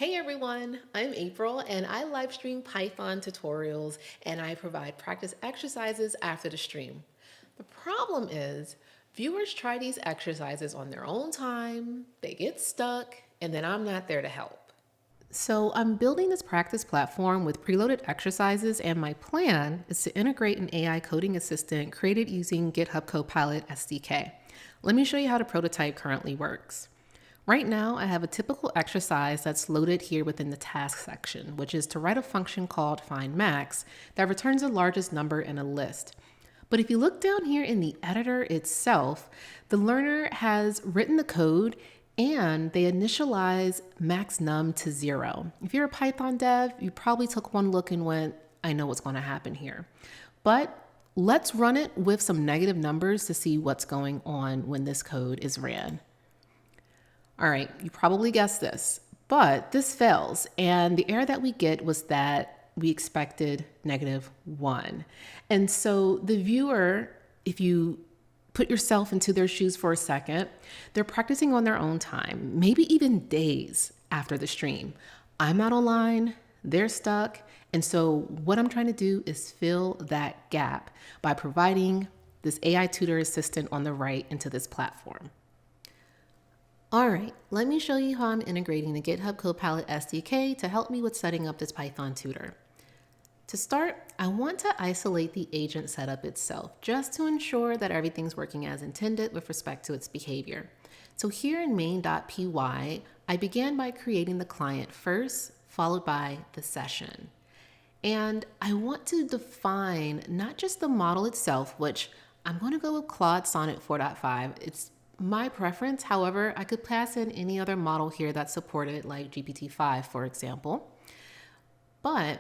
Hey everyone, I'm April and I live stream Python tutorials and I provide practice exercises after the stream. The problem is viewers try these exercises on their own time, they get stuck, and then I'm not there to help. So I'm building this practice platform with preloaded exercises, and my plan is to integrate an AI coding assistant created using GitHub Copilot SDK. Let me show you how the prototype currently works. Right now, I have a typical exercise that's loaded here within the task section, which is to write a function called findMax that returns the largest number in a list. But if you look down here in the editor itself, the learner has written the code and they initialize max num to 0. If you're a Python dev, you probably took one look and went, I know what's going to happen here. But let's run it with some negative numbers to see what's going on when this code is ran. All right, you probably guessed this, but this fails. And the error that we get was that we expected -1. And so the viewer, if you put yourself into their shoes for a second, they're practicing on their own time, maybe even days after the stream. I'm not online, they're stuck. And so what I'm trying to do is fill that gap by providing this AI tutor assistant on the right into this platform. All right, let me show you how I'm integrating the GitHub Copilot SDK to help me with setting up this Python tutor. To start, I want to isolate the agent setup itself, just to ensure that everything's working as intended with respect to its behavior. So here in main.py, I began by creating the client first, followed by the session. And I want to define not just the model itself, which I'm going to go with Claude Sonnet 4.5. It's my preference. However, I could pass in any other model here that's supported, like GPT-5, for example. But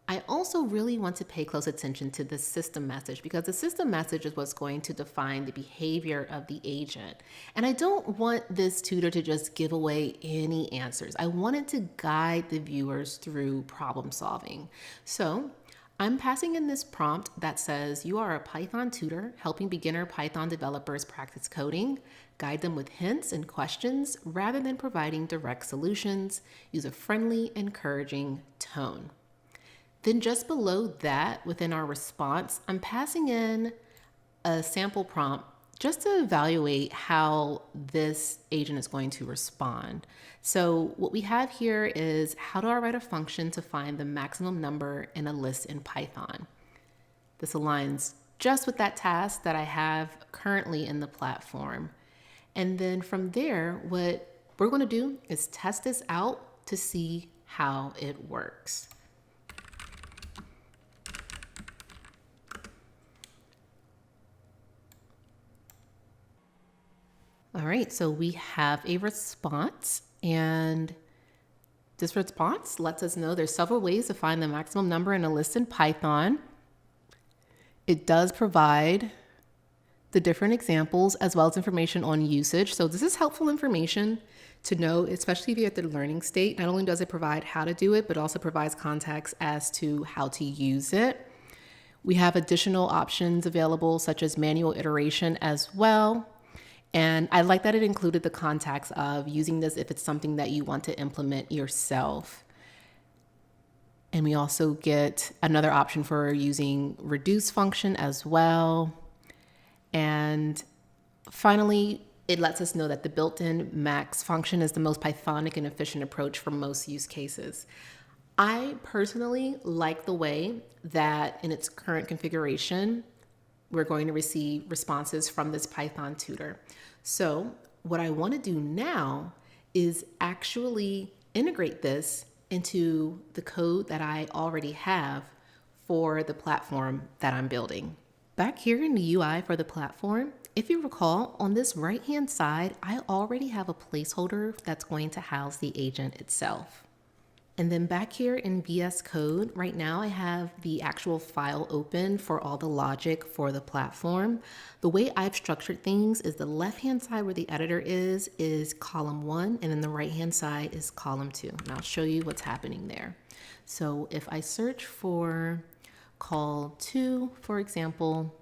I also really want to pay close attention to the system message, because the system message is what's going to define the behavior of the agent. And I don't want this tutor to just give away any answers. I want it to guide the viewers through problem solving. So I'm passing in this prompt that says, you are a Python tutor helping beginner Python developers practice coding, guide them with hints and questions rather than providing direct solutions. Use a friendly, encouraging tone. Then just below that, within our response, I'm passing in a sample prompt just to evaluate how this agent is going to respond. So what we have here is, how do I write a function to find the maximum number in a list in Python? This aligns just with that task that I have currently in the platform. And then from there, what we're going to do is test this out to see how it works. All right, so we have a response, and this response lets us know there's several ways to find the maximum number in a list in Python. It does provide the different examples as well as information on usage. So this is helpful information to know, especially if you're at the learning state. Not only does it provide how to do it, but also provides context as to how to use it. We have additional options available, such as manual iteration as well. And I like that it included the context of using this if it's something that you want to implement yourself. And we also get another option for using reduce function as well. And finally, it lets us know that the built-in max function is the most Pythonic and efficient approach for most use cases. I personally like the way that in its current configuration, we're going to receive responses from this Python tutor. So what I want to do now is actually integrate this into the code that I already have for the platform that I'm building. Back here in the UI for the platform, if you recall, on this right-hand side, I already have a placeholder that's going to house the agent itself. And then back here in VS Code, right now I have the actual file open for all the logic for the platform. The way I've structured things is the left-hand side where the editor is column 1, and then the right-hand side is column 2. And I'll show you what's happening there. So if I search for call 2, for example,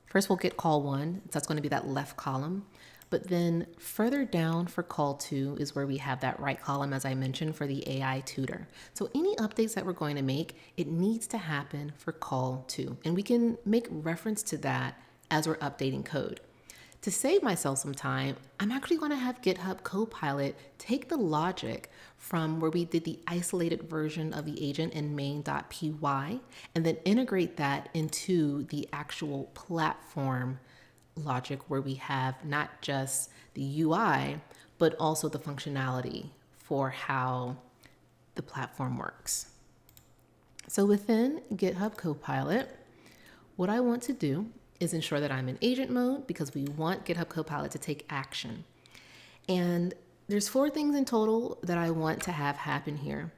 first we'll get call 1. That's going to be that left column. But then further down for call to is where we have that right column, as I mentioned, for the AI tutor. So any updates that we're going to make, it needs to happen for call to. And we can make reference to that as we're updating code. To save myself some time, I'm actually going to have GitHub Copilot take the logic from where we did the isolated version of the agent in main.py and then integrate that into the actual platform logic where we have not just the UI, but also the functionality for how the platform works. So within GitHub Copilot, what I want to do is ensure that I'm in agent mode because we want GitHub Copilot to take action. And there's 4 things in total that I want to have happen here.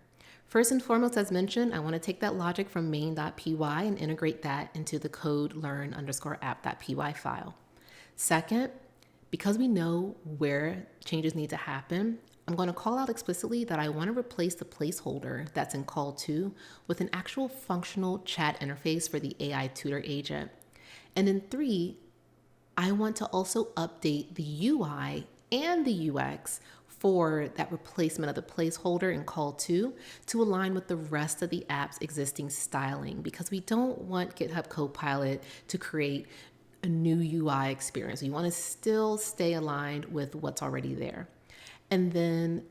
First and foremost, as mentioned, I want to take that logic from main.py and integrate that into the code learn_app.py file. Second, because we know where changes need to happen, I'm going to call out explicitly that I want to replace the placeholder that's in call to with an actual functional chat interface for the AI tutor agent. And in 3, I want to also update the UI and the UX for that replacement of the placeholder in call to align with the rest of the app's existing styling, because we don't want GitHub Copilot to create a new UI experience. We want to still stay aligned with what's already there. And then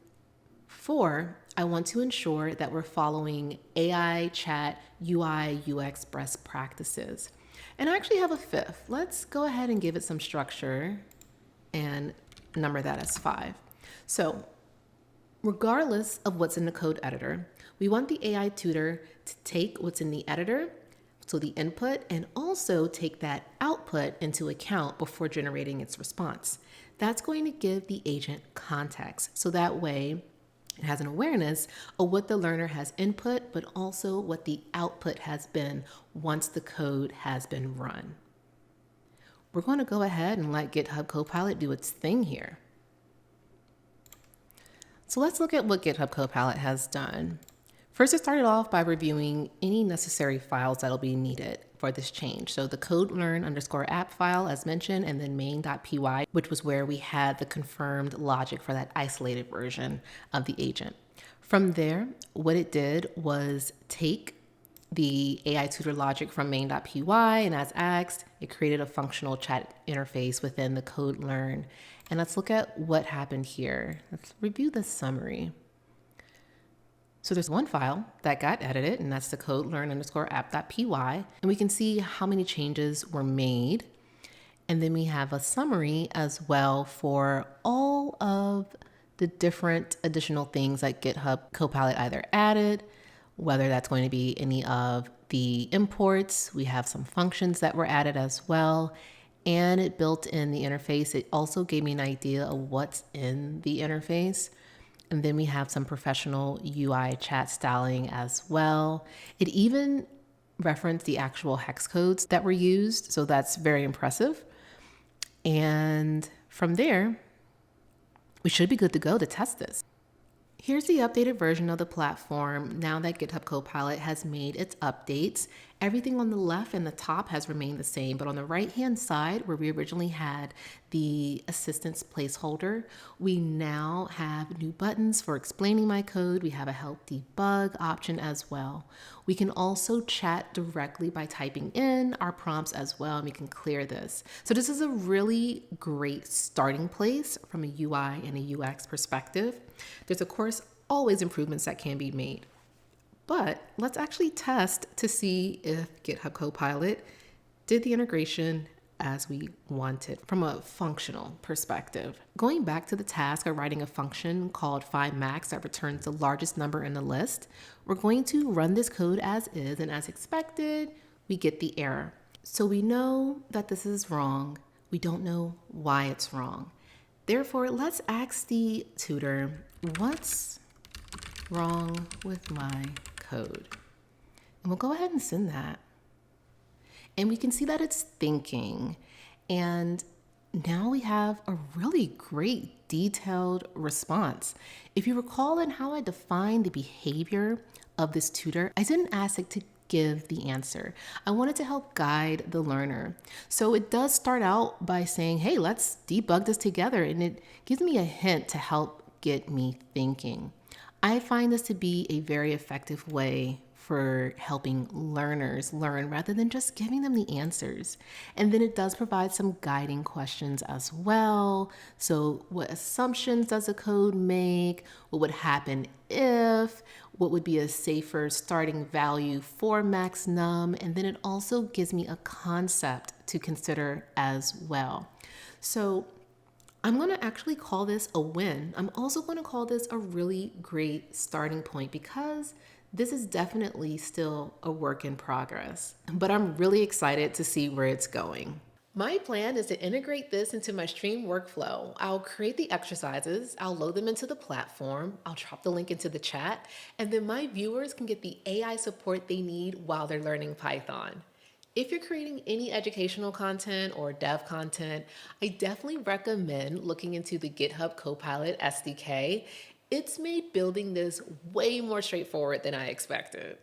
4, I want to ensure that we're following AI chat UI UX best practices. And I actually have a 5th. Let's go ahead and give it some structure and number that as 5. So regardless of what's in the code editor, we want the AI tutor to take what's in the editor, so the input, and also take that output into account before generating its response. That's going to give the agent context. So that way it has an awareness of what the learner has input, but also what the output has been once the code has been run. We're going to go ahead and let GitHub Copilot do its thing here. So let's look at what GitHub Copilot has done. First, it started off by reviewing any necessary files that'll be needed for this change. So the code learn_app file, as mentioned, and then main.py, which was where we had the confirmed logic for that isolated version of the agent. From there, what it did was take the AI tutor logic from main.py, and as asked, it created a functional chat interface within the code learn. And let's look at what happened here. Let's review the summary. So there's one file that got edited, and that's the code learn_app.py. And we can see how many changes were made. And then we have a summary as well for all of the different additional things that GitHub Copilot either added, whether that's going to be any of the imports. We have some functions that were added as well. And it built in the interface. It also gave me an idea of what's in the interface. And then we have some professional UI chat styling as well. It even referenced the actual hex codes that were used. So that's very impressive. And from there, we should be good to go to test this. Here's the updated version of the platform now that GitHub Copilot has made its updates. Everything on the left and the top has remained the same, but on the right-hand side, where we originally had the assistance placeholder, we now have new buttons for explaining my code. We have a help debug option as well. We can also chat directly by typing in our prompts as well, and we can clear this. So this is a really great starting place from a UI and a UX perspective. There's, of course, always improvements that can be made. But let's actually test to see if GitHub Copilot did the integration as we wanted from a functional perspective. Going back to the task of writing a function called findMax that returns the largest number in the list, we're going to run this code as is, and as expected, we get the error. So we know that this is wrong. We don't know why it's wrong. Therefore, let's ask the tutor, what's wrong with my code? And we'll go ahead and send that. And we can see that it's thinking. And now we have a really great detailed response. If you recall in how I defined the behavior of this tutor, I didn't ask it to give the answer. I want it to help guide the learner. So it does start out by saying, hey, let's debug this together. And it gives me a hint to help get me thinking. I find this to be a very effective way for helping learners learn rather than just giving them the answers. And then it does provide some guiding questions as well. So what assumptions does the code make? What would happen if? What would be a safer starting value for max num? And then it also gives me a concept to consider as well. So I'm going to actually call this a win. I'm also going to call this a really great starting point because this is definitely still a work in progress, but I'm really excited to see where it's going. My plan is to integrate this into my stream workflow. I'll create the exercises, I'll load them into the platform, I'll drop the link into the chat, and then my viewers can get the AI support they need while they're learning Python. If you're creating any educational content or dev content, I definitely recommend looking into the GitHub Copilot SDK. It's made building this way more straightforward than I expected.